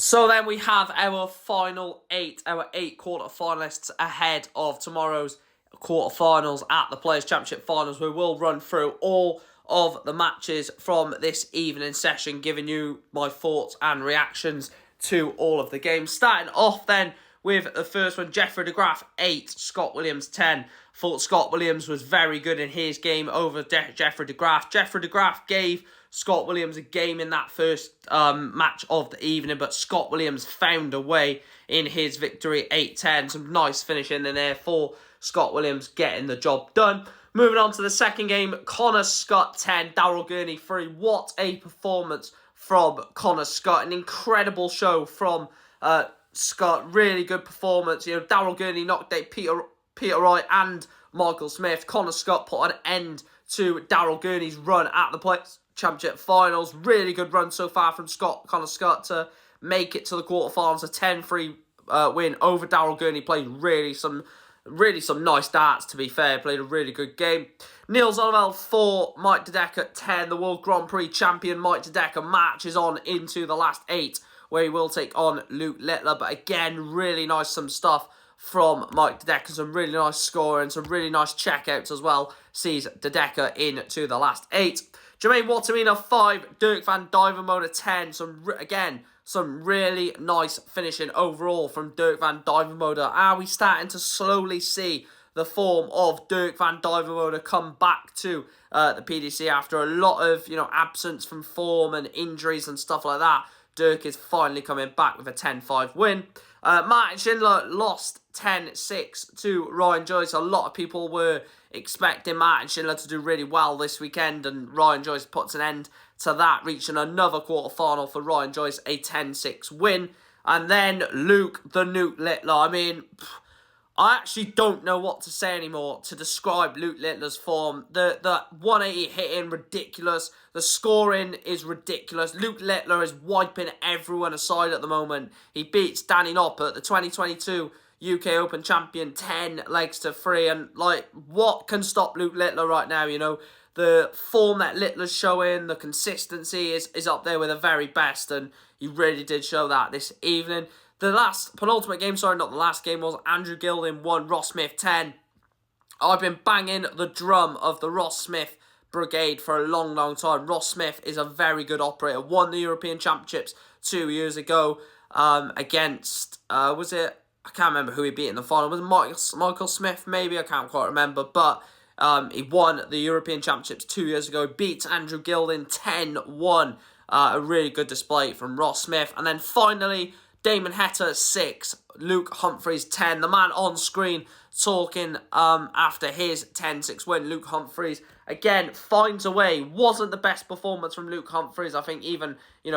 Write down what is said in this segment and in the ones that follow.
So then we have our final eight, our 8 quarter-finalists ahead of tomorrow's quarter-finals at the Players' Championship Finals. We will run through all of the matches from this evening session, giving you my thoughts and reactions to all of the games. Starting off then with the first one, Jeffrey de Graaf 8, Scott Williams 10. Thought Scott Williams was very good in his game over Jeffrey de Graaf. Jeffrey de Graaf gave Scott Williams a game in that first match of the evening, but Scott Williams found a way in his victory 8-10. Some nice finishing in there for Scott Williams getting the job done. Moving on to the second game, Connor Scott 10, Daryl Gurney 3. What a performance from Connor Scott. An incredible show from Scott. Really good performance. You know, Daryl Gurney knocked out Peter Wright and Michael Smith. Connor Scott put an end to Daryl Gurney's run at the Players' Championship Finals. Really good run so far from Connor Scott to make it to the quarterfinals. A 10-3 win over Daryl Gurney. Played really some nice darts, to be fair. Played a really good game. Neil Zonneveld 4, Mike de Decker 10. The World Grand Prix champion Mike de Decker marches on into the last 8, where he will take on Luke Littler. But again, really nice some stuff from Mike de Decker. Some really nice scoring, some really nice checkouts as well. Sees de Decker into the last 8. Jermaine Wattimena 5, Dirk van Duijvenbode 10. Some really nice finishing overall from Dirk van Duijvenbode. Are we starting to slowly see the form of Dirk van Duijvenbode come back to the PDC after a lot of absence from form and injuries and stuff like that? Dirk is finally coming back with a 10-5 win. Martin Schindler lost 10-6 to Ryan Joyce. A lot of people were expecting Martin Schindler to do really well this weekend, and Ryan Joyce puts an end to that, reaching another quarter-final for Ryan Joyce, a 10-6 win. And then Luke the Nuke Littler. I mean, I actually don't know what to say anymore to describe Luke Littler's form. The 180 hitting, ridiculous. The scoring is ridiculous. Luke Littler is wiping everyone aside at the moment. He beats Danny Noppert, the 2022 UK Open champion, 10 legs to 3. And, what can stop Luke Littler right now, The form that Littler's showing, the consistency is up there with the very best. And he really did show that this evening. The penultimate game, not the last game, was Andrew Gilding 1, Ross Smith 10. I've been banging the drum of the Ross Smith brigade for a long, long time. Ross Smith is a very good operator. Won the European Championships 2 years ago against, I can't remember who he beat in the final. Was it Michael Smith, maybe? I can't quite remember. But he won the European Championships 2 years ago. Beats Andrew Gilding 10-1. A really good display from Ross Smith. And then finally, Damon Heta 6, Luke Humphries 10. The man on screen talking after his 10-6 win. Luke Humphries, again, finds a way. Wasn't the best performance from Luke Humphries. I think even,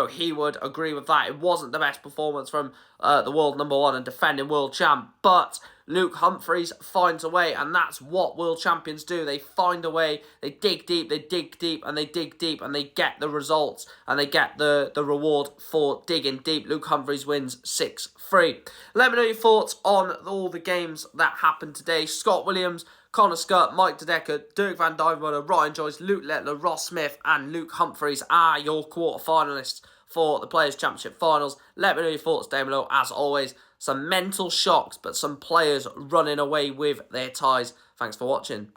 he would agree with that. It wasn't the best performance from the world #1 and defending world champ. But Luke Humphries finds a way, and that's what world champions do. They find a way, they dig deep, and they dig deep, and they get the results, and they get the reward for digging deep. Luke Humphries wins 6-3. Let me know your thoughts on all the games that happened today. Scott Williams, Connor Scott, Mike de Decker, Dirk van Duijvenbode, Ryan Joyce, Luke Littler, Ross Smith, and Luke Humphries are your quarter-finalists for the Players' Championship Finals. Let me know your thoughts down below. As always, some mental shocks, but some players running away with their ties. Thanks for watching.